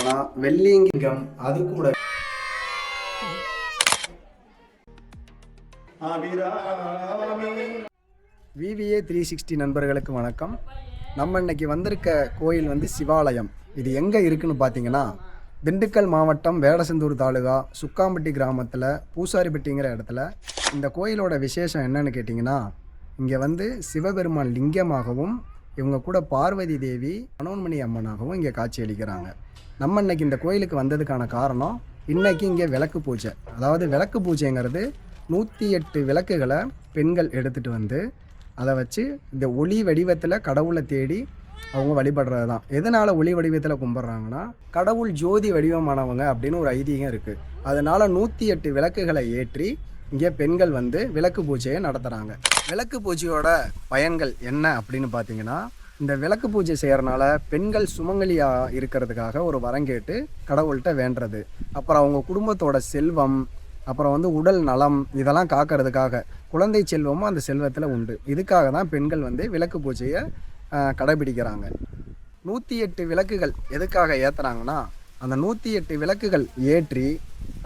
பார்த்தோம்னா வெள்ளியங்கிகம், அது கூட VVA 360 நண்பர்களுக்கு வணக்கம். நம்ம இன்னைக்கு வந்திருக்க கோயில் வந்து சிவாலயம். இது எங்கே இருக்குன்னு பார்த்தீங்கன்னா, திண்டுக்கல் மாவட்டம் வேடசந்தூர் தாலுகா சுக்காம்பட்டி கிராமத்தில் பூசாரிப்பட்டிங்கிற இடத்துல. இந்த கோயிலோட விசேஷம் என்னன்னு கேட்டிங்கன்னா, இங்கே வந்து சிவபெருமான் லிங்கமாகவும் இவங்க கூட பார்வதி தேவி மனோன்மணி அம்மனாகவும் இங்கே காட்சியளிக்கிறாங்க. நம்ம இன்னைக்கு இந்த கோயிலுக்கு வந்ததுக்கான காரணம், இன்னைக்கு இங்கே விளக்கு பூஜை. அதாவது விளக்கு பூஜைங்கிறது 108 விளக்குகளை பெண்கள் எடுத்துகிட்டு வந்து அதை வச்சு இந்த ஒளி வடிவத்தில் கடவுளை தேடி அவங்க வழிபடுறது தான். எதனால் ஒளி வடிவத்தில் கும்பிட்றாங்கன்னா, கடவுள் ஜோதி வடிவமானவங்க அப்படின்னு ஒரு ஐதீகம் இருக்குது. அதனால் 108 விளக்குகளை ஏற்றி இங்கே பெண்கள் வந்து விளக்கு பூஜையை நடத்துகிறாங்க. விளக்கு பூஜையோட பயன்கள் என்ன அப்படின்னு பார்த்தீங்கன்னா, இந்த விளக்கு பூஜை செய்கிறனால பெண்கள் சுமங்கலியாக இருக்கிறதுக்காக ஒரு வரம் கேட்டு கடவுள்கிட்ட வேண்டுறது. அப்புறம் அவங்க குடும்பத்தோட செல்வம், அப்புறம் வந்து உடல் நலம், இதெல்லாம் காக்கிறதுக்காக குழந்தை செல்வமும் அந்த செல்வத்தில் உண்டு. இதுக்காக தான் பெண்கள் வந்து விளக்கு பூஜையை கடைபிடிக்கிறாங்க. 108 விளக்குகள் எதுக்காக ஏற்றுறாங்கன்னா, அந்த 108 விளக்குகள் ஏற்றி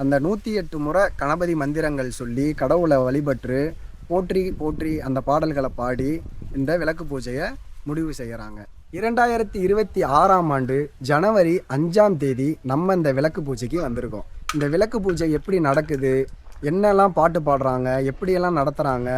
அந்த 108 முறை கணபதி மந்திரங்கள் சொல்லி கடவுளை வழிபட்டு போற்றி போற்றி அந்த பாடல்களை பாடி இந்த விளக்கு பூஜையை முடிவு செய்கிறாங்க. 2026ஆம் ஆண்டு ஜனவரி 5ஆம் தேதி நம்ம இந்த விளக்கு பூஜைக்கு வந்திருக்கோம். இந்த விளக்கு பூஜை எப்படி நடக்குது, என்னெல்லாம் பாட்டு பாடுறாங்க, எப்படியெல்லாம் நடத்துகிறாங்க,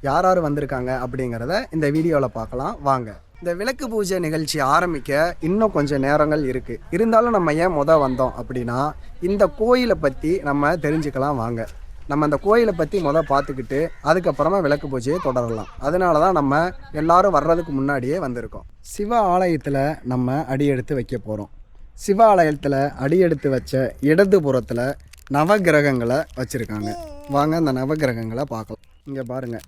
யார் யார் வந்திருக்காங்க அப்படிங்கிறத இந்த வீடியோவில் பார்க்கலாம் வாங்க. இந்த விளக்கு பூஜை நிகழ்ச்சி ஆரம்பிக்க இன்னும் கொஞ்சம் நேரங்கள் இருக்குது. இருந்தாலும் நம்ம ஏன் வந்தோம் அப்படின்னா, இந்த கோயிலை பற்றி நம்ம தெரிஞ்சுக்கலாம் வாங்க. நம்ம அந்த கோயிலை பற்றி பார்த்துக்கிட்டு அதுக்கப்புறமா விளக்கு பூஜையை தொடரலாம். அதனால தான் நம்ம எல்லாரும் வர்றதுக்கு முன்னாடியே வந்திருக்கோம். சிவ ஆலயத்தில் நம்ம அடியெடுத்து வைக்க போகிறோம். சிவ ஆலயத்தில் அடியெடுத்து வச்ச இடதுபுறத்தில் நவகிரகங்களை வச்சுருக்காங்க. வாங்க அந்த நவகிரகங்களை பார்க்கலாம். இங்கே பாருங்கள்,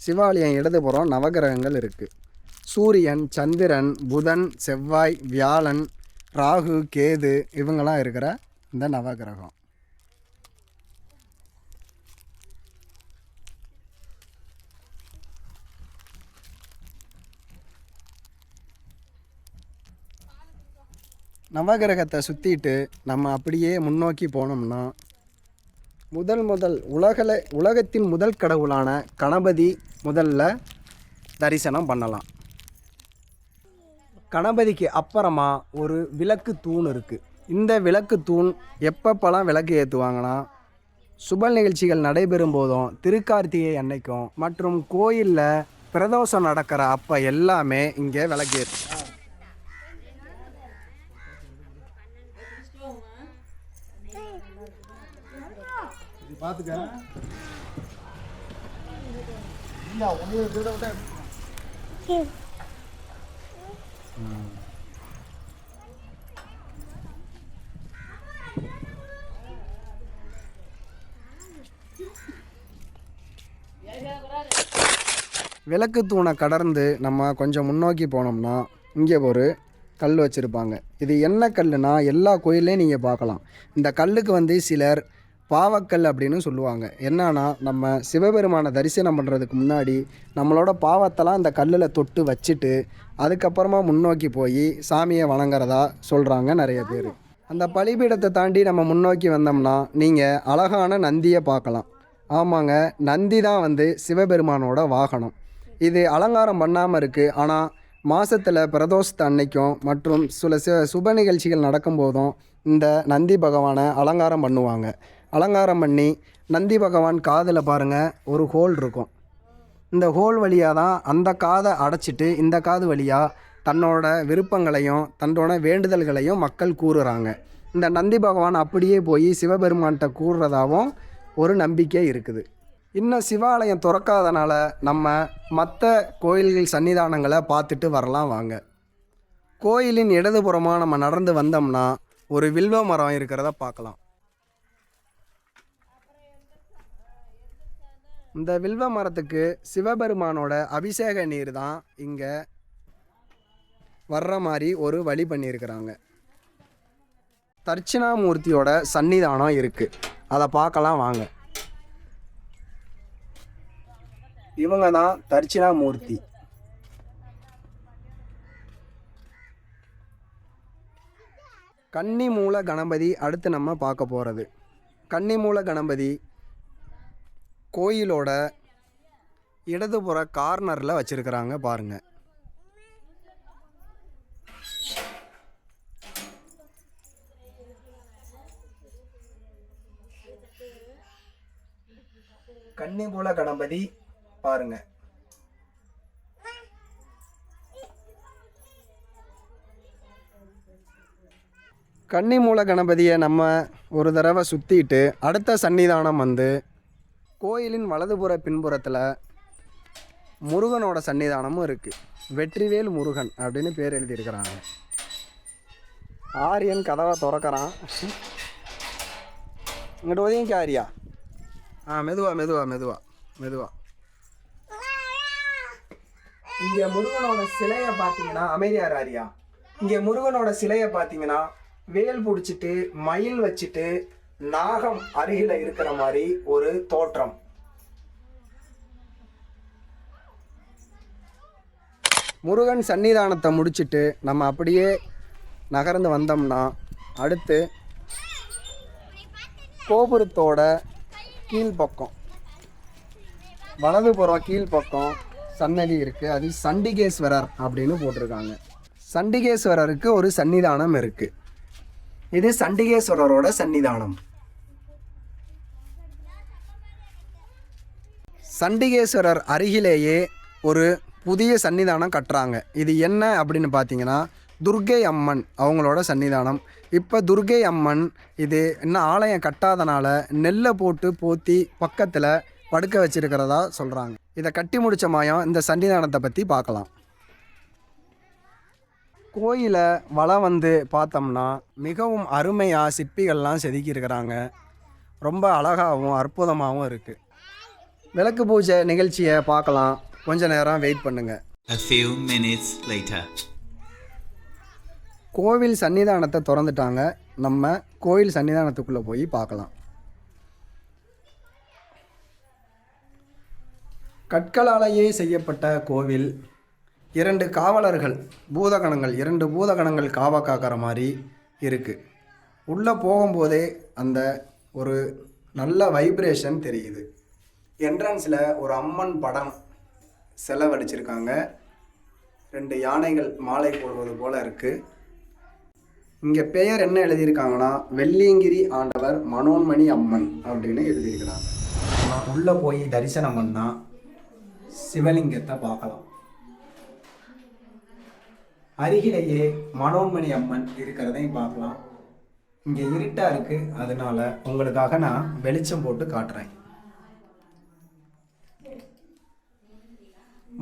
சிவாலயம் இடதுபுறம் நவகிரகங்கள் இருக்குது. சூரியன், சந்திரன், புதன், செவ்வாய், வியாழன், ராகு, கேது இவங்கெல்லாம் இருக்கிற இந்த நவகிரகம். நவகிரகத்தை சுற்றிட்டு நம்ம அப்படியே முன்னோக்கி போனோம்னா, உலகத்தின் முதல் கடவுளான கணபதி முதல்ல தரிசனம் பண்ணலாம். கணபதிக்கு அப்புறமா ஒரு விளக்கு தூண் இருக்குது. இந்த விளக்கு தூண் எப்பப்பெல்லாம் விளக்கு ஏற்றுவாங்கன்னா, சுப நிகழ்ச்சிகள் நடைபெறும் போதும், திருக்கார்த்திகை அன்னைக்கும் மற்றும் கோயிலில் பிரதோஷம் நடக்கிற அப்போ எல்லாமே இங்கே விளக்கு ஏற்று. பார்த்துக்க விளக்கு தூணை கடந்து நம்ம கொஞ்சம் முன்னோக்கி போனோம்னா இங்கே ஒரு கல் வச்சுருப்பாங்க. இது என்ன கல்லுனா, எல்லா கோயில்லையும் நீங்கள் பார்க்கலாம். இந்த கல்லுக்கு வந்து சிலர் பாவக்கல் அப்படின்னு சொல்லுவாங்க. என்னன்னா, நம்ம சிவபெருமானை தரிசனம் பண்ணுறதுக்கு முன்னாடி நம்மளோட பாவத்தெல்லாம் இந்த கல்லில் தொட்டு வச்சுட்டு அதுக்கப்புறமா முன்னோக்கி போய் சாமியை வணங்குறதா சொல்கிறாங்க நிறைய பேர். அந்த பலிபீடத்தை தாண்டி நம்ம முன்னோக்கி வந்தோம்னா நீங்கள் அழகான நந்தியை பார்க்கலாம். ஆமாங்க, நந்தி தான் வந்து சிவபெருமானோட வாகனம். இது அலங்காரம் பண்ணாமல் இருக்குது. ஆனால் மாதத்தில் பிரதோஷத்து அன்னைக்கும் மற்றும் சில சுப நிகழ்ச்சிகள் நடக்கும்போதும் இந்த நந்தி பகவானை அலங்காரம் பண்ணுவாங்க. அலங்காரம் பண்ணி நந்தி பகவான் காதில் பாருங்கள் ஒரு ஹோல் இருக்கும். இந்த ஹோல் வழியாக தான் அந்த காதை அடைச்சிட்டு இந்த காது வழியாக தன்னோட விருப்பங்களையும் தன்னோட வேண்டுதல்களையும் மக்கள் கூறுறாங்க. இந்த நந்தி பகவான் அப்படியே போய் சிவபெருமான்கிட்ட கூறுறதாகவும் ஒரு நம்பிக்கை இருக்குது. இன்னும் சிவாலயம் திறக்காதனால நம்ம மற்ற கோயில்கள் சன்னிதானங்களை பார்த்துட்டு வரலாம் வாங்க. கோயிலின் இடதுபுறமாக நம்ம நடந்து வந்தோம்னா ஒரு வில்வ மரம் இருக்கிறத பார்க்கலாம். இந்த வில்வ மரத்துக்கு சிவபெருமானோட அபிஷேக நீர் தான் இங்கே வர்ற மாதிரி ஒரு வழி பண்ணியிருக்கிறாங்க. தட்சிணாமூர்த்தியோட சன்னிதானம் இருக்குது, அதை பார்க்கலாம் வாங்க. இவங்க தான் கன்னிமூல கணபதி அடுத்து நம்ம பார்க்க போகிறது. கன்னிமூல கணபதி கோயிலோட இடதுபுற கார்னரில் வச்சுருக்கிறாங்க பாருங்கள். கன்னிமூல கணபதி பாருங்க. கன்னிமூல கணபதியை நம்ம ஒரு தடவை சுற்றிட்டு அடுத்த சன்னிதானம் வந்து கோயிலின் வலதுபுற பின்புறத்தில் முருகனோட சன்னிதானமும் இருக்குது. வெற்றிவேல் முருகன் அப்படின்னு பேர் எழுதியிருக்கிறாங்க. ஆரியன் கதவை திறக்கிறான். இங்கிட்ட ஒதையும் ஆரியா. மெதுவா மெதுவா மெதுவா மெதுவா. இங்கே முருகனோட சிலையை பார்த்தீங்கன்னா அமைதியார் ஆரியா. இங்கே முருகனோட சிலையை பார்த்தீங்கன்னா வேல் பிடிச்சிட்டு மயில் வச்சுட்டு நாகம் அருகில இருக்கிற மாதிரி ஒரு தோற்றம். முருகன் சன்னிதானத்தை முடிச்சுட்டு நம்ம அப்படியே நகர்ந்து வந்தோம்னா அடுத்து கோபுரத்தோட கீழ்ப்பக்கம் வலதுபுறம் கீழ்ப்பக்கம் சன்னதி இருக்குது. அது சண்டிகேஸ்வரர் அப்படின்னு போட்டிருக்காங்க. சண்டிகேஸ்வரருக்கு ஒரு சன்னிதானம் இருக்குது. இது சண்டிகேஸ்வரரோட சன்னிதானம். சண்டிகேஸ்வரர் அருகிலேயே ஒரு புதிய சன்னிதானம் கட்டுறாங்க. இது என்ன அப்படின்னு பார்த்தீங்கன்னா துர்க்கை அம்மன் அவங்களோட சன்னிதானம். இப்போ துர்க்கை அம்மன் இது இன்னும் ஆலயம் கட்டாதனால நெல்லை போட்டு போத்தி பக்கத்தில் படுக்க வச்சிருக்கிறதா சொல்கிறாங்க. இதை கட்டி முடித்த மாயம் இந்த சன்னிதானத்தை பற்றி பார்க்கலாம். கோயிலை வலம் வந்து பார்த்தோம்னா மிகவும் அருமையாக சிற்பிகள்லாம் செதுக்கியிருக்கிறாங்க. ரொம்ப அழகாகவும் அற்புதமாகவும் இருக்குது. விளக்கு பூஜை நிகழ்ச்சியை பார்க்கலாம். கொஞ்ச நேரம் வெயிட் பண்ணுங்கள். A few minutes later. கோவில் சன்னிதானத்தை திறந்துட்டாங்க. நம்ம கோயில் சன்னிதானத்துக்குள்ளே போய் பார்க்கலாம். கற்களாலேயே செய்யப்பட்ட கோவில். 2 காவலர்கள் பூதகணங்கள் 2 பூதகணங்கள் காவ காக்கிற மாதிரி இருக்குது. உள்ளே போகும்போதே அந்த ஒரு நல்ல வைப்ரேஷன் தெரியுது. என்ட்ரன்ஸில் ஒரு அம்மன் படம் செலவடிச்சிருக்காங்க. 2 யானைகள் மாலை போடுவது போல் இருக்குது. இங்கே பெயர் என்ன எழுதியிருக்காங்கன்னா வெள்ளியங்கிரி ஆண்டவர் மனோன்மணி அம்மன் அப்படின்னு எழுதியிருக்கிறாங்க. உள்ளே போய் தரிசனம் பண்ணால் சிவலிங்கத்தை பார்க்கலாம். அருகிலேயே மனோன்மணி அம்மன் இருக்கிறதையும் பார்க்கலாம். இங்கே இருட்டாக இருக்குது, அதனால உங்களுக்காக நான் வெளிச்சம் போட்டு காட்டுறேன்.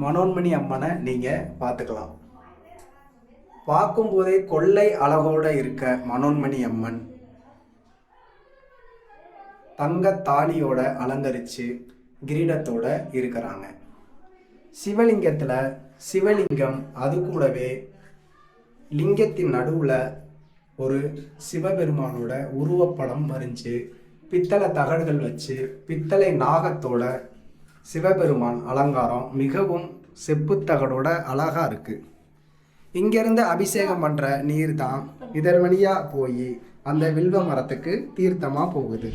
மனோன்மணி அம்மனை நீங்கள் பார்த்துக்கலாம். பார்க்கும்போதே கொள்ளை அழகோடு இருக்க மனோன்மணி அம்மன் தங்க தாலியோட அலங்கரித்து கிரீடத்தோட இருக்கிறாங்க. சிவலிங்கத்தில் சிவலிங்கம், அது கூடவே லிங்கத்தின் நடுவில் ஒரு சிவபெருமானோட உருவப்படம் வரைஞ்சி பித்தளை தகடுகள் வச்சு பித்தளை நாகத்தோட சிவபெருமான் அலங்காரம் மிகவும் செப்புத்தகடோட அழகாக இருக்குது. இங்கேருந்து அபிஷேகம் பண்ணுற நீர் தான் இதன் வழியாக போய் அந்த வில்வ மரத்துக்கு தீர்த்தமாக போகுது.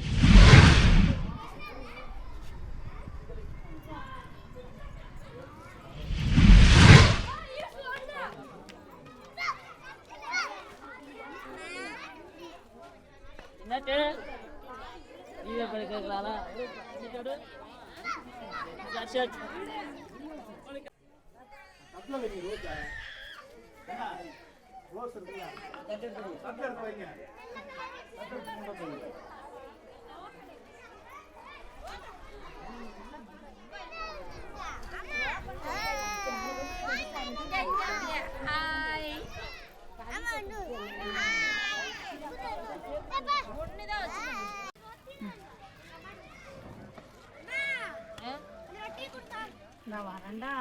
நான் வரேன்டா.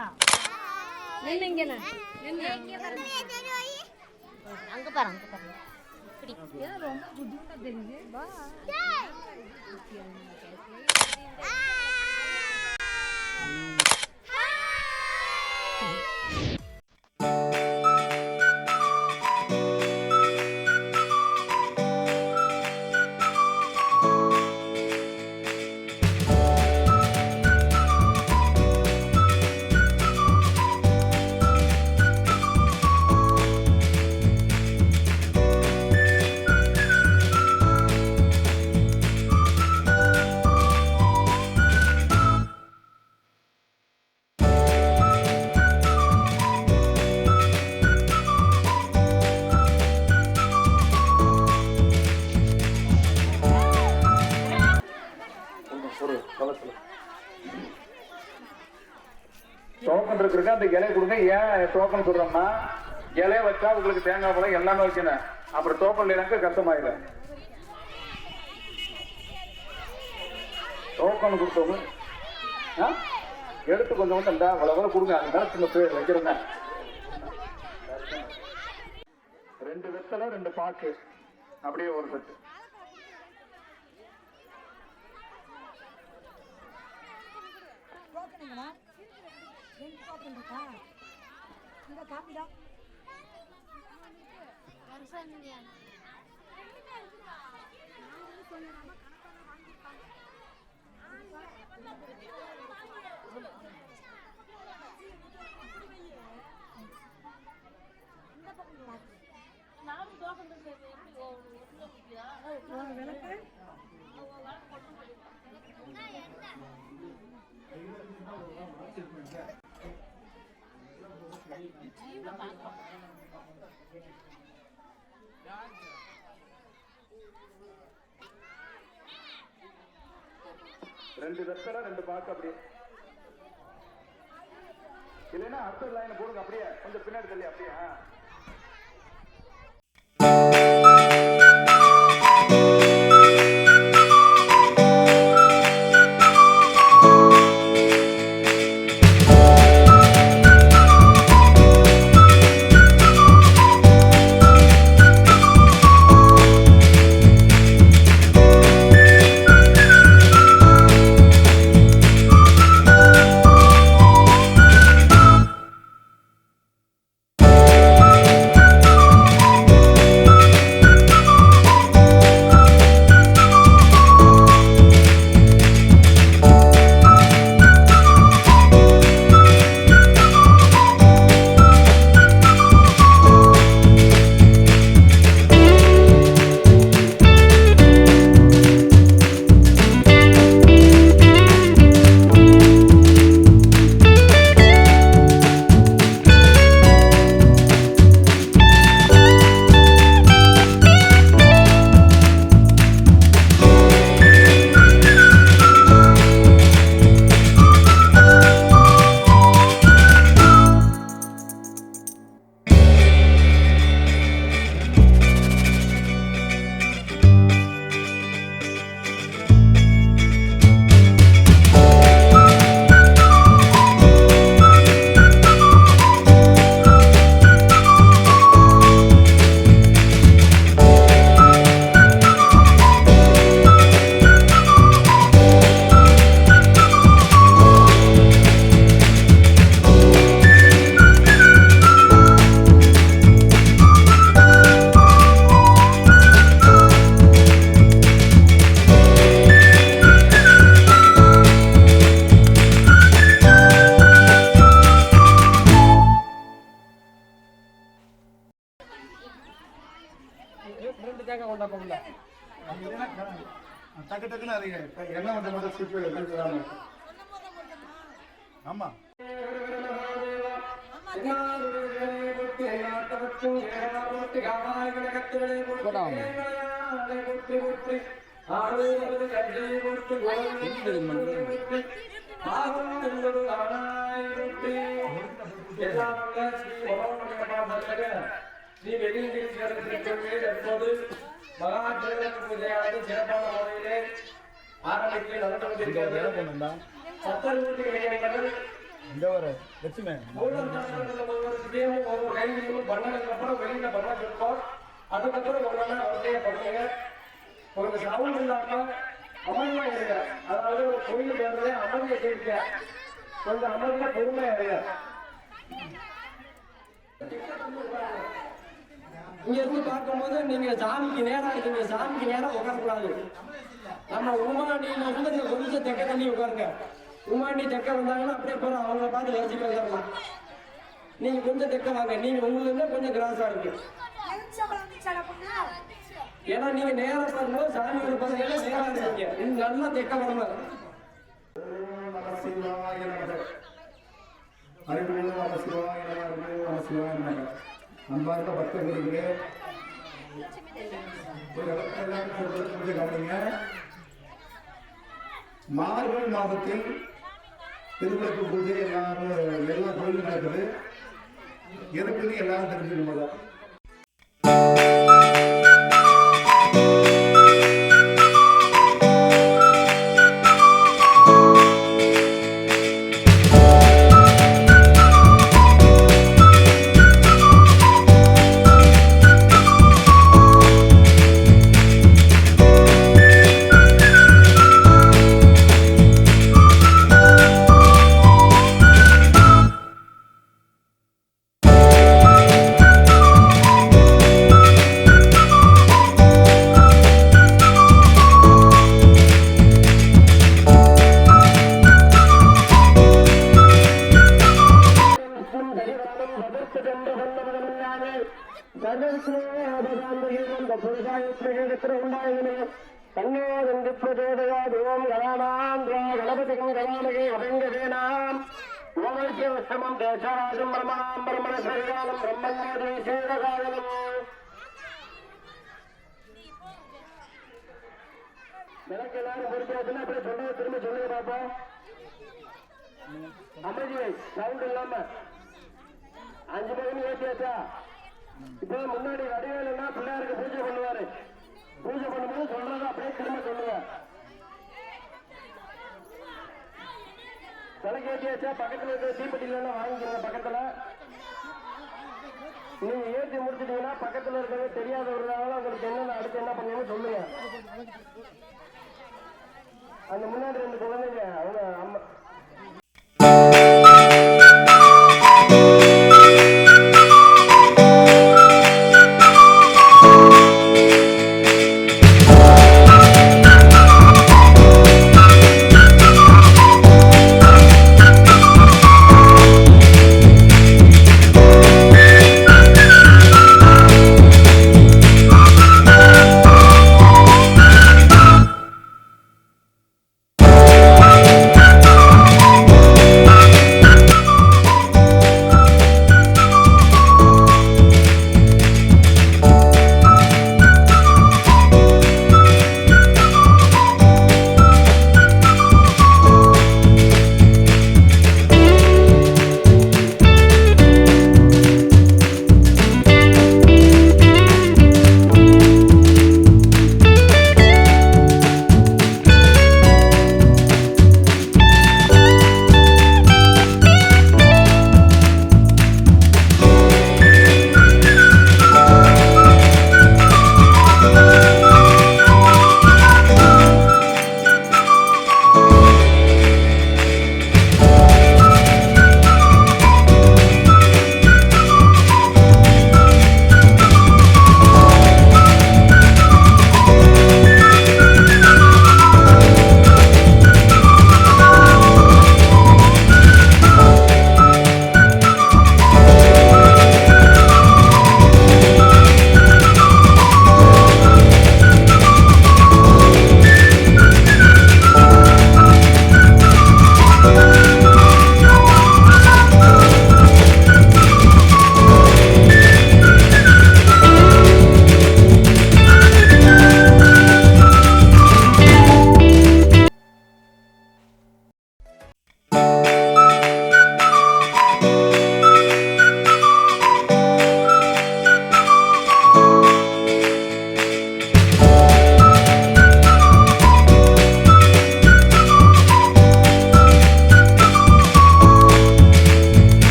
நின்னுங்க அங்க பாரு, அங்க பாரு. இப்படி ரொம்ப புதுசா தெரியுது. வா. இந்த இலையை கொடுங்க. ஏன் டோக்கன் சொல்றோம்னா இலையை வச்சா உங்களுக்கு தேங்காய் பழம் எல்லாமே வைக்கணும். அப்புறம் டோக்கன் இல்லைனாக்க கஷ்டமாயிடும். டோக்கன் கொடுத்தவங்க எடுத்து கொஞ்சம் கொஞ்சம் இந்த அவ்வளவு கொடுங்க. அந்த நேரத்துல பேர் வைக்கிறேங்க. 2 வெத்தலை 2 பாக்கு அப்படியே ஒரு செட்டு. ரெண்டு வெத்தலை 2 பாக்கு அப்படியே. இல்லைன்னா அடுத்த லைன் போடுங்க. அப்படியே கொஞ்சம் பின்னாடி தள்ளி அப்படியே. டக்கு டக்குன்னு அறிங்க என்ன மட்டும் ஸ்கிப் ஆமா ஸ்ரீ வெளியீடு மகாஜன பூஜையானது சிறப்பான முறையிலே ஆரம்பித்து நடந்து கொண்டிருக்கிறது. சத்தரூட்டி இளைஞர்கள் இந்த ஒரு லட்சுமி ஒவ்வொரு கையிலும் பண்ணதுக்கு அப்புறம் வெளியில பண்ண இருப்போம். அதுக்கப்புறம் ஒவ்வொரு அவசிய பண்ணுங்க. ஒரு சவுண்ட் இல்லாம அமர்வா இருங்க. அதாவது ஒரு கோயில் பேர்ல அமர்வை கேட்க கொஞ்சம் அமர்ந்த பொறுமையா இருங்க. இங்க இருந்து பார்க்கும்போது நீங்க சாமிக்கு நேரம் இருக்கீங்க. சாமிக்கு நேரம் உட்காரக்கூடாது. நம்ம உமாண்டியில இருந்து நீங்க கொஞ்சம் தெக்க தண்ணி உட்காருங்க. உமாண்டி தெக்க வந்தாங்கன்னா அப்படியே போற அவங்கள பார்த்து வரிசைக்கு வந்துடலாம். நீங்க கொஞ்சம் தெக்க வாங்க. நீங்க உங்களுக்கு கொஞ்சம் கிராஸா இருக்கு. ஏன்னா நீங்க நேரம் பார்க்கும்போது சாமியோட பகுதியில நேரம் இருக்கீங்க. நீங்க நல்லா தெக்க வரணும். அன்பார்ந்த பக்தர்களுக்கு கவனிங்க. மார்கழி மாதத்தில் திருவிளக்கு பூஜை எல்லாரும் எல்லா கோயிலும் நடக்குது. எதுக்குன்னு எல்லாரும் தெரிஞ்சுக்கணும் தான். அஞ்சு மணி ஏற்றியாச்சா? இப்போ முன்னாடி வடிவேலுன்னா பிள்ளையாருக்கு பூஜை பண்ணுவாரு. பூஜை பண்ணும்போது சொல்றதை அப்படியே திரும்ப சொல்லுங்க. விளக்கு ஏற்றியாச்சா? பக்கத்துல இருக்கிற தீப்பெட்டியில வாங்கிக்கோங்க. பக்கத்துல நீங்க ஏற்றி முடிச்சிட்டீங்கன்னா பக்கத்துல இருக்கிறது தெரியாதவர்களால உங்களுக்கு என்னென்ன அடுத்து என்ன பண்ணணும்னு சொல்லுங்க. அந்த முன்னாடி 2 குழந்தைங்க அவங்க அம்மா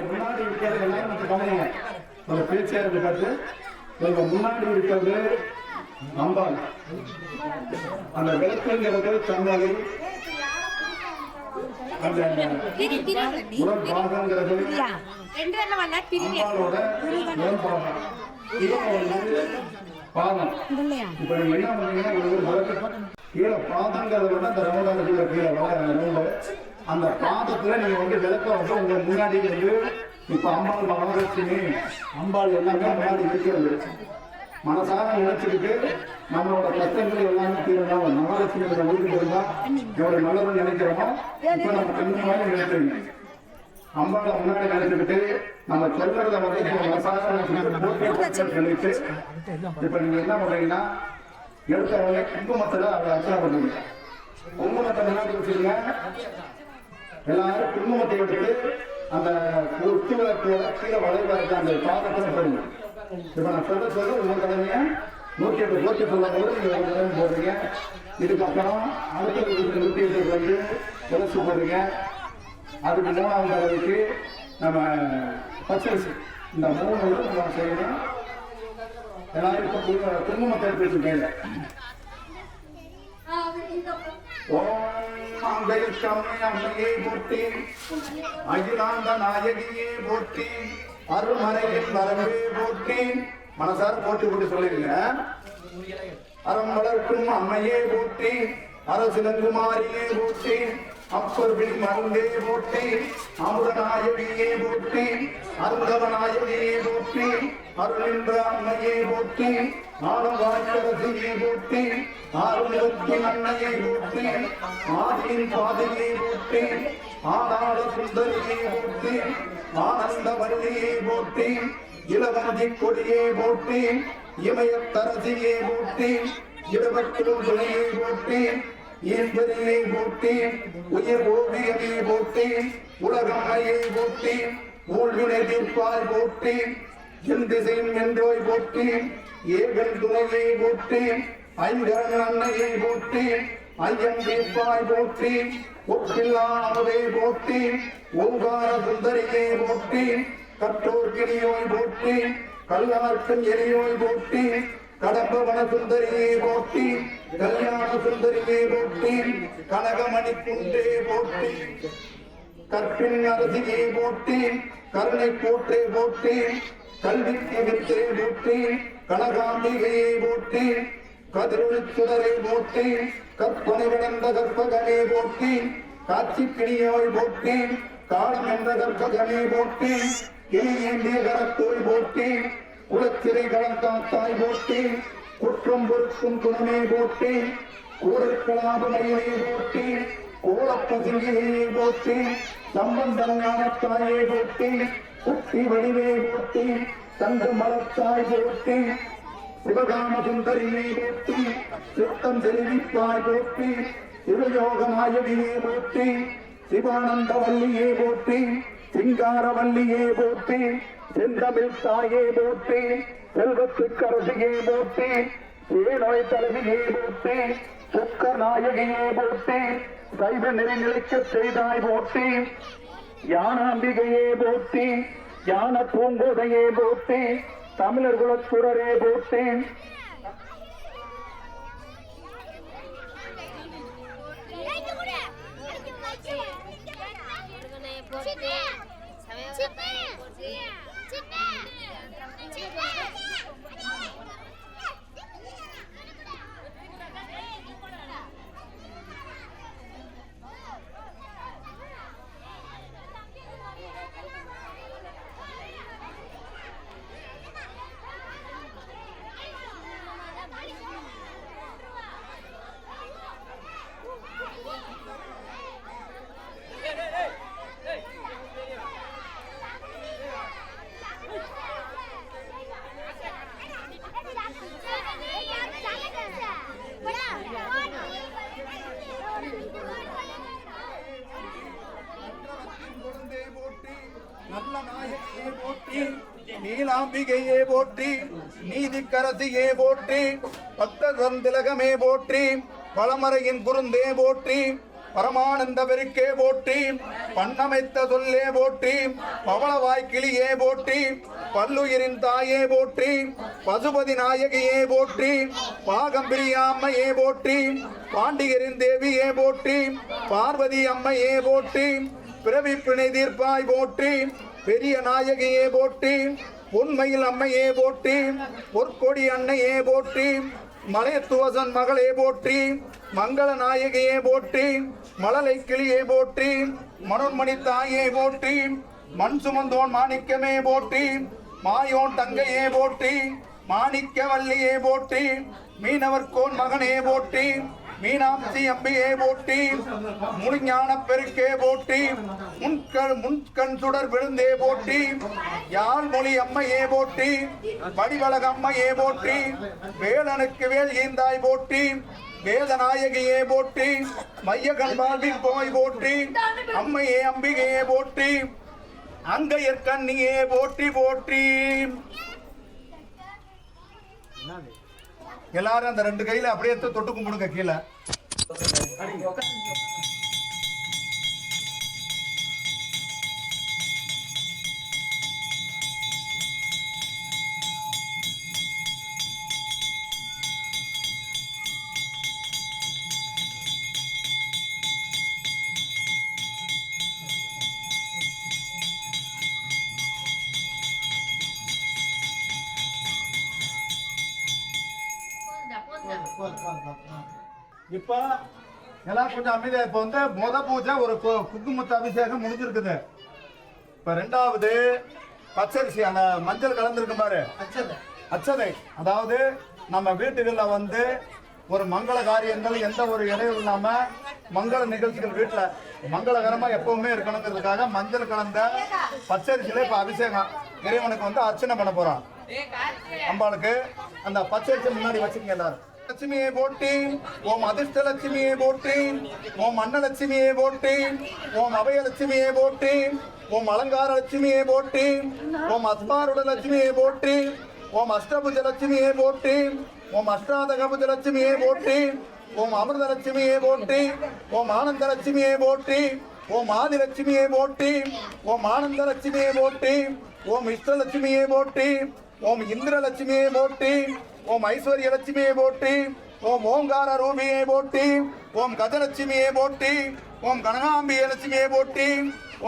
முன்னாடி இருக்கிறது எல்லாரும் கவனிங்க. நம்ம பேச்சியாளர்கள் பார்த்து முன்னாடி இருக்கிறது அம்பாள். அந்த விளக்குங்கிறது தன்னாலே அந்த முதல் பாகங்கிறது அம்பாளோட முதல் பாகம். இவங்க வந்து பாதம். இப்ப நீங்க என்ன பண்ணீங்கன்னா ஒரு விளக்கு கீழே பாதங்கிறத விட அந்த ரவுண்டான கீழே ரவுண்டு அந்த பாதத்துல நீங்க வந்து விளக்க வந்து உங்க முன்னாடி வந்து இப்ப அம்பாள் மகாலட்சுமி அம்பாள் எல்லாமே முன்னாடி இருக்கிறது. மனசார நினைச்சுக்கிட்டு நம்மளோட கஷ்டங்கள் எல்லாமே தீரணும். மகாலட்சுமி வீட்டுக்கு இருந்தா எவ்வளவு நல்லதுன்னு நினைக்கிறோமோ இப்ப நம்ம கொஞ்சம் மாதிரி நினைக்கிறீங்க. அம்பாளை முன்னாடி நினைச்சுக்கிட்டு நம்ம சொல்றத வந்து இப்ப மனசார நினைச்சு இப்ப நீங்க என்ன பண்றீங்கன்னா எடுத்த உடனே குங்குமத்துல அதை அர்ச்சனை பண்ணுங்க. குங்குமத்தை முன்னாடி வச்சுருங்க. எல்லாரும் குங்குமத்தை எடுத்து அந்த உத்து விளக்கோட கீழே வளைவா இருக்க அந்த பாதத்தில் போடுங்க. இப்ப நான் சொல்ல உங்க கடமைய 108 போட்டு சொல்லும் போது நீங்க ஒரு கடமை போடுறீங்க. இதுக்கப்புறம் அடுத்த 108 வந்து விளக்கு போடுறீங்க. அதுக்கு 3ஆவது தடவைக்கு நம்ம பச்சரிசி இந்த 3 நம்ம செய்யணும். எல்லாரும் இப்ப குங்குமத்தை எடுத்து வச்சுருக்கீங்க. அம்மையே போற்றி, அகிலாந்த நாயகியே போற்றி, அருள்மறையின் வரவே போற்றி. மனசார போட்டி போட்டு சொல்லிருங்க. அறம் வளர்க்கும் அம்மையே போற்றி, அரசிலங்குமாரியே போற்றி, அப்பர்பின் மருந்தே போற்றி, அமுதநாயகியே போற்றி, அருந்தவநாயகியே போற்றி, அருளின்ற அம்மையே போற்றி, ஆனவாய்க்கரசியே போற்றி, ஆறுமுகத்தி அன்னையை போற்றி, ஆதியின் பாதையை போற்றி, ஆடாத சுந்தரியை போற்றி, ஆனந்த வள்ளியை போற்றி, இளவஞ்சி கொடியை போற்றி, இமயத்தரசியை போற்றி, இடவற்றும் துணையை போற்றி, ஈஸ்வரியை போற்றி, உயிர் ஓவியமே போற்றி, உலகம்மையை போற்றி, ஊழ்வினை தீர்ப்பாய் போற்றி, என் திசையும் என்றோய் போற்றி, ஏகன் துணையை போற்றி, ஐங்கரன் அன்னையை போற்றி, ஐயன் தீர்ப்பாய் போற்றி, ஒப்பில்லாமவே போற்றி, ஓங்கார சுந்தரியை போற்றி, கற்றோர் கிளியோய் போற்றி, கல்லார்க்கும் எரியோய் போற்றி, கடம்பவன சுந்தரியை போற்றி, கல்யாண சுந்தரியை போற்றி, கனகமணி குன்றே போற்றி, கற்பின் அரசியை போற்றி, கருணை போற்றே போற்றி, கல்விக்கு வித்தே போற்றி, கனகாம்பிகையை போற்றி, கதிரொளி சுடரை போற்றி, கற்பனை விளந்த கற்பகமே போற்றி, காட்சி கிளியோய் போற்றி, காலம் என்ற கற்பகமே போற்றி, கிளியேந்திய கரத்தோய் போற்றி, குலச்சிறை கலந்தாத்தாய் போற்றி, குற்றம் பொறுக்கும் குணமே போற்றி, கூடற்களாபமையை போற்றி, கோலப்பசிங்கியை போற்றி, சம்பந்தன் ஞானத்தாயை போற்றி, குட்டி வடிவே போற்றி, தங்க மலத்தாய் போற்றி, சிவகாம சுந்தரியை போற்றி, சித்தம் செல்விப்பாய் போற்றி, சிவயோக நாயகியை போற்றி, சிவானந்த வல்லியை போற்றி, சிங்காரவல்லியை போற்றி, செந்தமிழ் தாயை போற்றி, செல்வத்துக்கரசியை போற்றி, சேனோய் தலைவியை போற்றி, சுக்க நாயகியை போற்றி, சைவ நெறி நிலைக்க செய்தாய் போற்றி, யானாம்பிகையே போற்றி, யான பூங்கோதையே போற்றி, தமிழர் குலச்சுடரே போற்றி. நல்ல நாயகியே போற்றி, நீலாம்பிகையே போற்றி, நீதிக்கரசியே போற்றி, பக்த திலகமே போற்றி, பழமறையின் குருந்தே போற்றி, பரமானந்த பெருக்கே போற்றி, பண்ணமைத்த சொல்லே போற்றி, பவளவாய் கிளியே போற்றி, பல்லுயிரின் தாயே போற்றி, பசுபதி நாயகியே போற்றி, பாகம்பிரியாம்மையே போற்றி, பாண்டியரின் தேவியே போற்றி, பார்வதி அம்மையே போற்றி, பிறவி பிணை தீர்ப்பாய் போற்றி, பெரிய நாயகியே போற்றி, பொன்மையில் அம்மையே போற்றி, பொற்கொடி அன்னையே போற்றி, மலையத்துவசன் மகளே போற்றி, மங்கள நாயகியே போற்றி, மழலை கிளியே போற்றி, மனோன்மணி தாயே போற்றி, மண் சுமந்தோன் மாணிக்கமே போற்றி, மாயோன் தங்கையே போற்றி, மாணிக்க வள்ளியே போற்றி, மீனவர்கோன் மகனே போற்றி, மீனாட்சி அம்பியே போற்றி, முழுஞான பெருக்கே போற்றி, முன்கண் சுடர் விழுந்தே போற்றி, யாழ் மொழி அம்மையே போற்றி, வடிவழக அம்மையே போற்றி, வேலனுக்கு வேல் ஈந்தாய் போற்றி, வேதநாயகியே போற்றி, மையகன் வாழ்வில் போய் போற்றி, அம்மையே அம்பிகையே போற்றி, அங்கையர் கண்ணியே போற்றி போற்றி. எல்லாரும் அந்த 2 கையில அப்படியே தொட்டு கும்பிடுங்க கீழே. இப்ப எல்லாம் கொஞ்சம் அமைதியா. இப்ப வந்து முத பூஜை ஒரு குங்குமத்து அபிஷேகம் முடிஞ்சிருக்குது. இப்ப 2வது பச்சரிசி, அந்த மஞ்சள் கலந்துருக்கு பாரு, அச்சதை. அதாவது நம்ம வீட்டுகள்ல வந்து ஒரு மங்கள காரியங்கள் எந்த ஒரு இடையும் இல்லாம மங்கள நிகழ்ச்சிகள் வீட்டுல மங்களகரமா எப்பவுமே இருக்கணுங்கிறதுக்காக மஞ்சள் கலந்த பச்சரிசியில இப்ப அபிஷேகம் இறைவனுக்கு வந்து அர்ச்சனை பண்ண போறோம். அம்பாளுக்கு அந்த பச்சரிசி முன்னாடி வச்சுக்கங்க எல்லாரும். லட்சுமியை போற்றி, ஓம் அதிர்ஷ்ட லட்சுமியை போற்றி, ஓம் அன்னலட்சுமியை போற்றி, ஓம் அபயலட்சுமியை போற்றி, ஓம் அலங்கார லட்சுமியை போற்றி, ஓம் அஸ்மாருட லட்சுமியை போற்றி, ஓம் அஷ்டபுஜ லட்சுமியை போற்றி, ஓம் அஷ்டாதகபுஜ லட்சுமியை போற்றி, ஓம் அமிர்த லட்சுமியை போற்றி, ஓம் ஆனந்த லட்சுமியை போற்றி, ஓம் ஆதிலட்சுமியை போற்றி, ஓம் ஆனந்த லட்சுமியை போற்றி, ஓம் இஷ்டலட்சுமியை போற்றி, ஓம் இந்திரலட்சுமியை போற்றி, ஓம் ஐஸ்வர்ய லட்சுமியை போற்றி, ஓம் ஓங்கார ரூபியை போற்றி, ஓம் கஜலட்சுமியை போற்றி, ஓம் கனகாம்பிய லட்சுமியை போற்றி,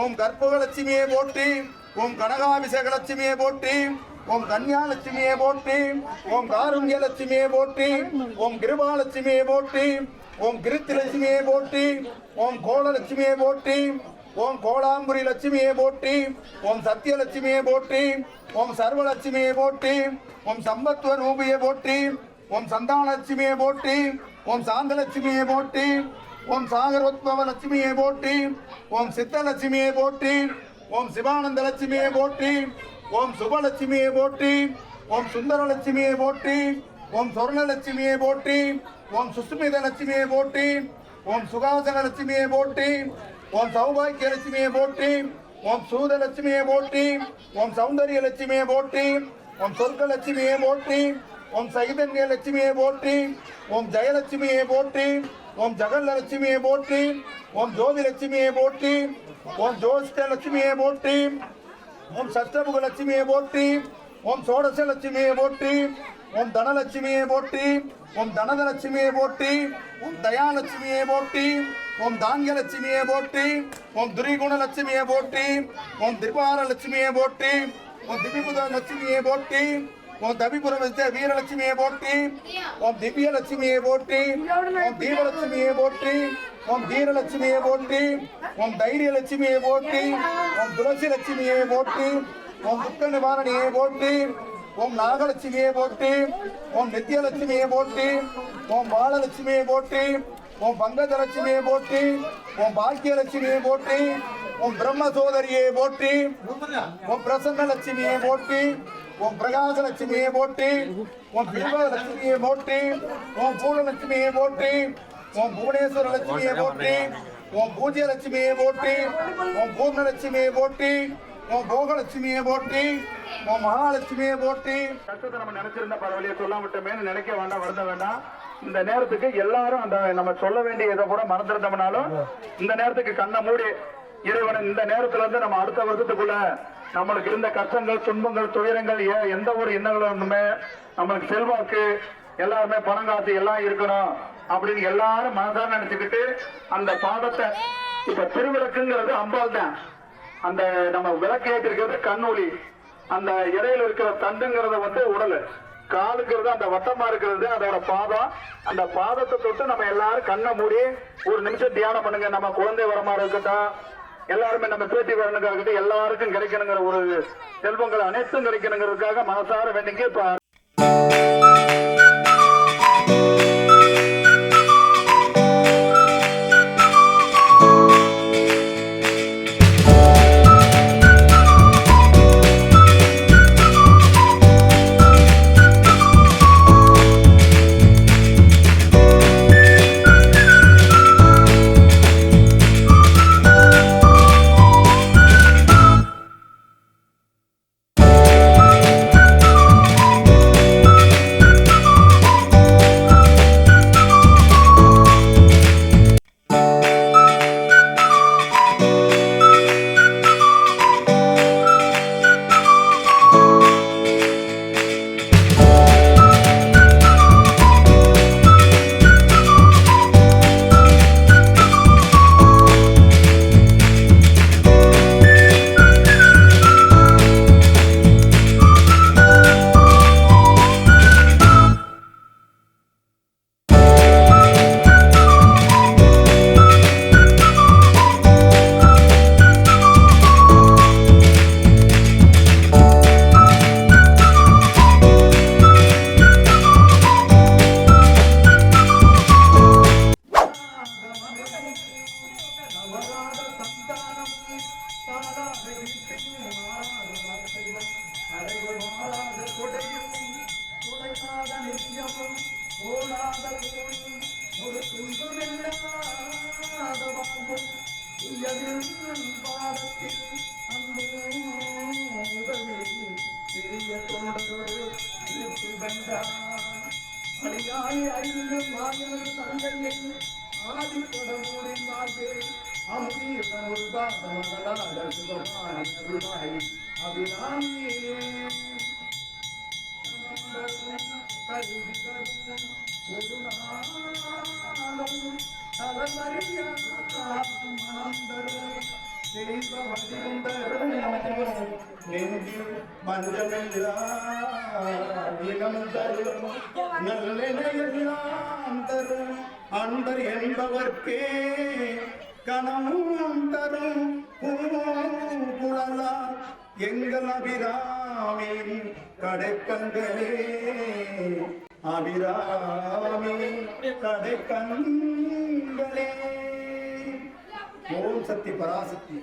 ஓம் கற்பக லட்சுமியை போற்றி, ஓம் கனகாபிஷேக லட்சுமியை போற்றி, ஓம் கன்யாலட்சுமியை போற்றி, ஓம் காருண்ய லட்சுமியை போற்றி, ஓம் கிருபாலட்சுமியை போற்றி, ஓம் கிருத்தி லட்சுமியை போற்றி, ஓம் கோலலட்சுமியை போற்றி, ஓம் கோலாம்புரி லட்சுமியை போற்றி, ஓம் சத்தியலட்சுமியை போற்றி, ஓம் சர்வலட்சுமியை போற்றி, ஓம் சம்பத்வ ரூபியை போற்றி, ஓம் சந்தானலட்சுமியை போற்றி, ஓம் சாந்தலட்சுமியை போற்றி, ஓம் சாகரோத்பவ லட்சுமியை போற்றி, ஓம் சித்தலட்சுமியை போற்றி, ஓம் சிவானந்த லட்சுமியை போற்றி, ஓம் சுபலட்சுமியை போற்றி, ஓம் சுந்தரலட்சுமியை போற்றி, ஓம் சொர்ணலட்சுமியை போற்றி, ஓம் சுஸ்மித லட்சுமியை போற்றி, ஓம் சுகாசன லட்சுமியை போற்றி, ஓம் சௌபாக்கிய லட்சுமியை போற்றி, ஓம் சூதலட்சுமியை போற்றி, ஓம் சௌந்தரிய லட்சுமியை போற்றி, ஓம் சொர்க்க லட்சுமியை போற்றி, ஓம் சைதன்ய லட்சுமியை போற்றி, ஓம் ஜெயலட்சுமியை போற்றி, ஓம் ஜெகல்லட்சுமியை போற்றி, ஓம் ஜோதிலட்சுமியை போற்றி, ஓம் ஜோஷ்ட லட்சுமியை போற்றி, ஓம் சஷ்டமுக லட்சுமியை போற்றி, ஓம் சோடச லட்சுமியை போற்றி, ஓம் தனலட்சுமியை போற்றி, ஓம் தனதலட்சுமியை போற்றி, ஓம் தயாலட்சுமியை போற்றி, ஓம் தானியலட்சுமியை போற்றி, ஓம் துரிகுண லட்சுமியை போற்றி, ஓம் திரிபார லட்சுமியை போற்றி, ஓம் திபிபுத லட்சுமியை போற்றி, ஓம் தபிபுர வீரலட்சுமியை போற்றி, ஓம் திவ்ய லட்சுமியை போற்றி, ஓம் தீபலட்சுமியை போற்றி, ஓம் தீரலட்சுமியை போற்றி, ஓம் தைரிய லட்சுமியை போற்றி, ஓம் துளசி லட்சுமியை போற்றி, ஓம் துக்க நிவாரணியை போற்றி, ஓம் நாகலட்சுமியை போற்றி, ஓம் நித்யலட்சுமியை போற்றி, ஓம் பாலலட்சுமியை போற்றி, ஓம் பங்கஜலட்சுமியை போற்றி, ஓம் பாக்கியலட்சுமியை போற்றி, ஓம் பிரம்ம சோதரியை போற்றி, ஓம் பிரசன்ன லட்சுமியை போற்றி, ஓம் பிரகாச லட்சுமியை போற்றி, ஓம் லட்சுமியை போற்றி, ஓம் பூலலட்சுமியை போற்றி, ஓம் புவனேஸ்வர லட்சுமியை போற்றி, ஓம் பூஜ்ய லட்சுமியை போற்றி, ஓம் பூர்ணலட்சுமியை போற்றி, உன் போகலட்சுமியை போற்றி, உன் மகாலட்சுமியை போற்றி. கஷ்டத்தை நம்ம நினைச்சிருந்தா பரவாயில்லையே, சொல்லாமட்டமேன்னு நினைக்க வேண்டாம், வருந்த வேண்டாம். இந்த நேரத்துக்கு எல்லாரும் அந்த நம்ம சொல்ல வேண்டிய இதை கூட மறந்துருந்தோம்னாலும் இந்த நேரத்துக்கு கண்ணை மூடி இறைவனை இந்த நேரத்துல இருந்து நம்ம அடுத்த வருஷத்துக்குள்ள நம்மளுக்கு இருந்த கஷ்டங்கள், துன்பங்கள், துயரங்கள், எந்த ஒரு எண்ணங்களுமே, நம்மளுக்கு செல்வாக்கு, எல்லாருமே பணம் காசு எல்லாம் இருக்கணும் அப்படின்னு எல்லாரும் மனசார நினைச்சுக்கிட்டு அந்த பாதத்தை, இப்ப திருவிளக்குங்கிறது அம்பாள் தான், அந்த நம்ம விளக்கு ஏற்றிருக்கிறது கண்ணொளி, அந்த இடையில இருக்கிற தண்டுங்கிறத உடல், காலுங்கிறது அந்த வட்டமா இருக்கிறது அதோட பாதம். அந்த பாதத்தை தொட்டு நம்ம எல்லாரும் கண்ணை மூடி ஒரு நிமிஷம் தியானம் பண்ணுங்க. நம்ம குழந்தை வரமா இருக்கட்டும், எல்லாருமே நம்ம பேட்டி வரணுங்க இருக்கட்டும், எல்லாருக்கும் கிடைக்கணுங்கிற ஒரு செல்வங்கள் அனைத்தும் கிடைக்கணுங்கிறதுக்காக மனசார வேண்டிங்க. இப்ப அன்பர் என்பவர்க்கே கணமும் தரும் குழலா எங்கள் அபிராமி கடைக்கண்களே, அபிராமி கடைக்கண்களே. ஓம் சக்தி பராசக்தி.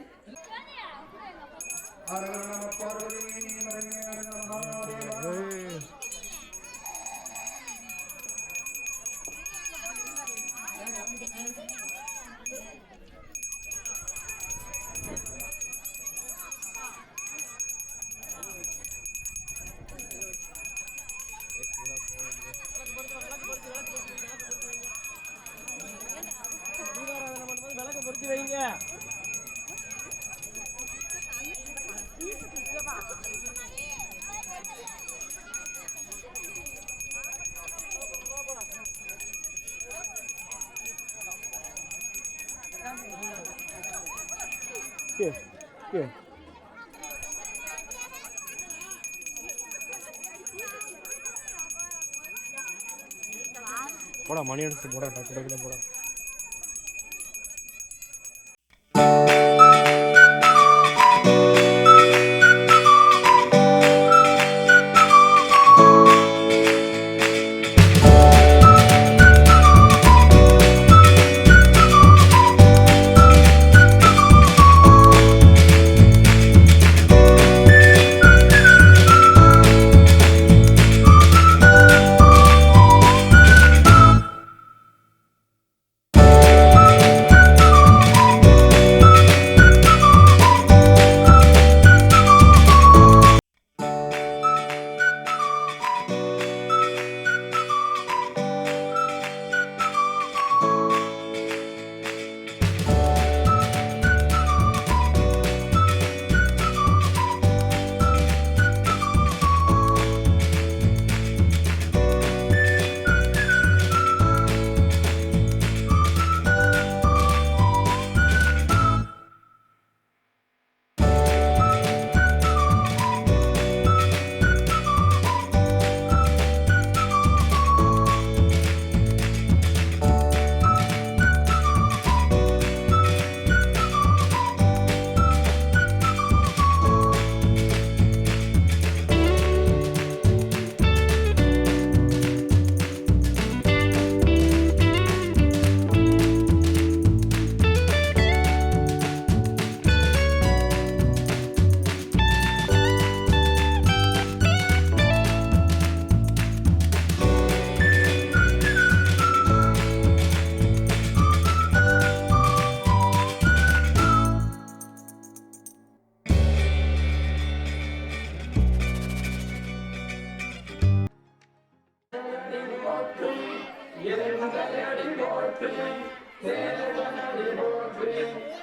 போடா மணி அடிச்சு போடா, டக்கு டக்குன்னு போடா.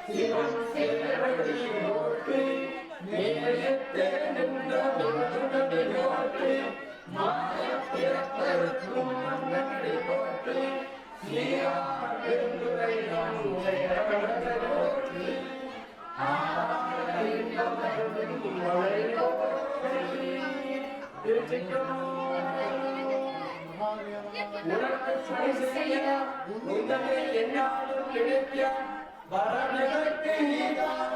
சிவன் சேவடி போற்றி நேயத்தே நின்ற மனதடி போற்றி மாய பிறப்பருக்கும் மன்னடி போற்றி நீரார் பெருந்துரை நம்முடைய போற்றி உனக்கு பணி செய்ய உந்தனை என்னாலும் கிடைக்க வரவிலக்கு நீதான்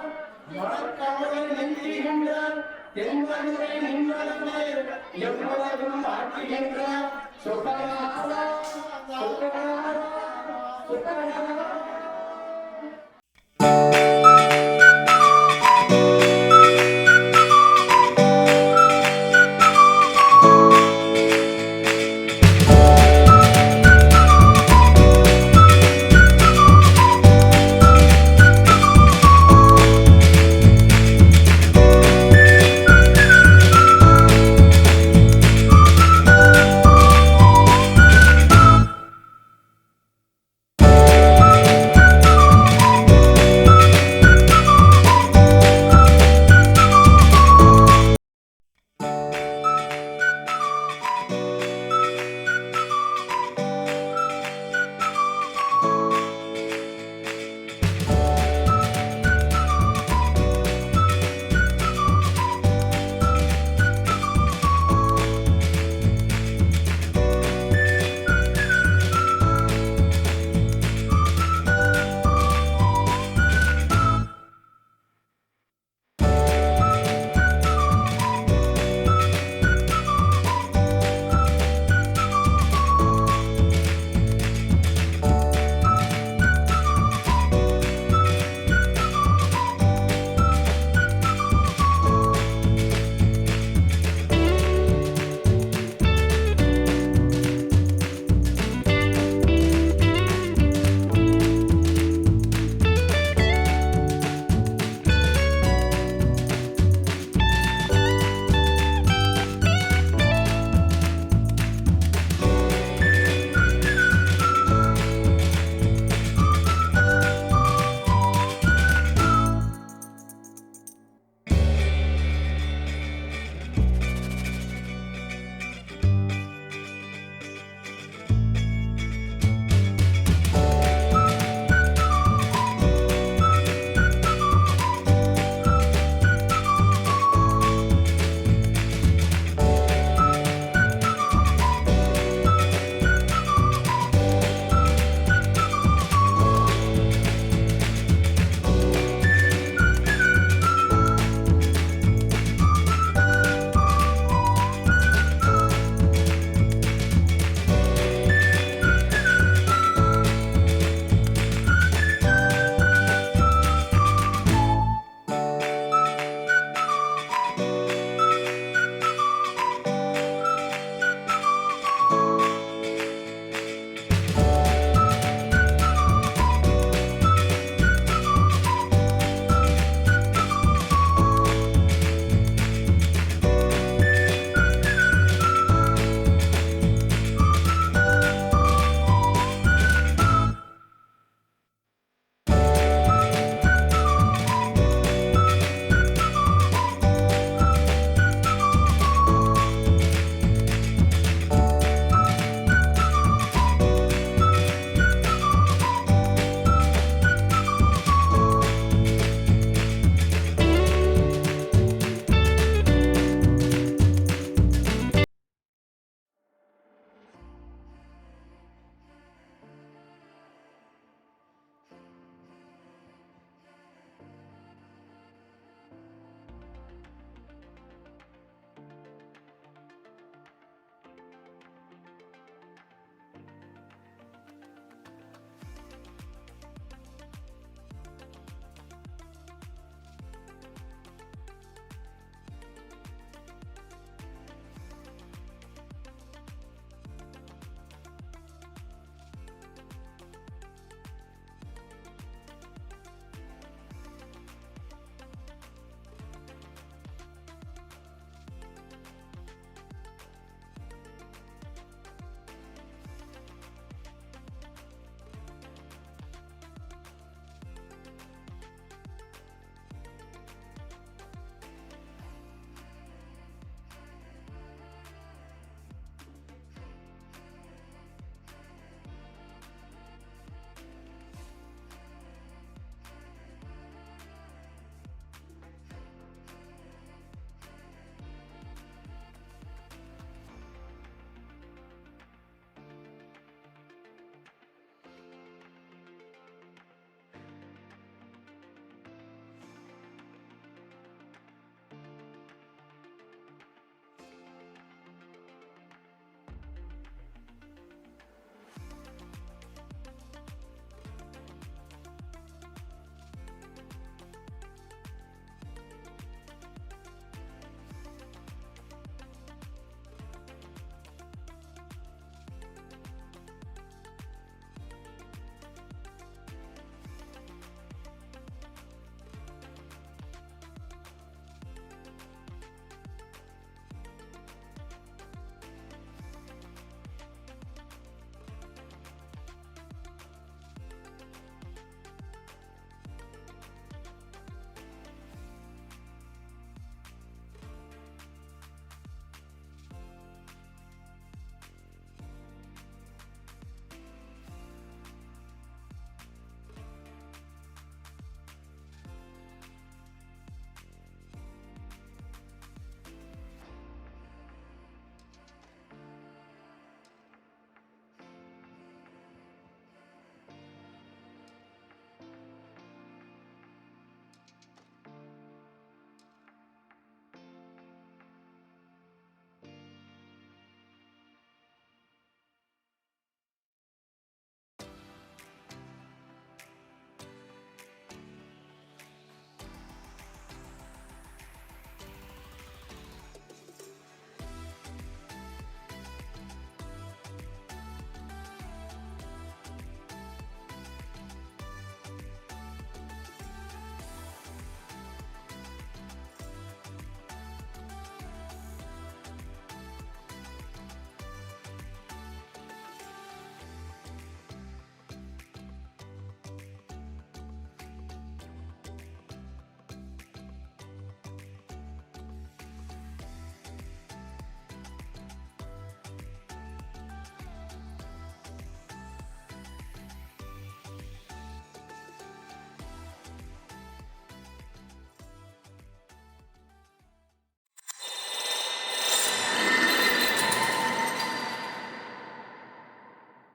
மறக்காமல் நின்றுகின்ற தென்மதுரை நின்றனமே எவ்வளவும் ஆக்குகின்ற சுகராரா சுகராரா சுகராரா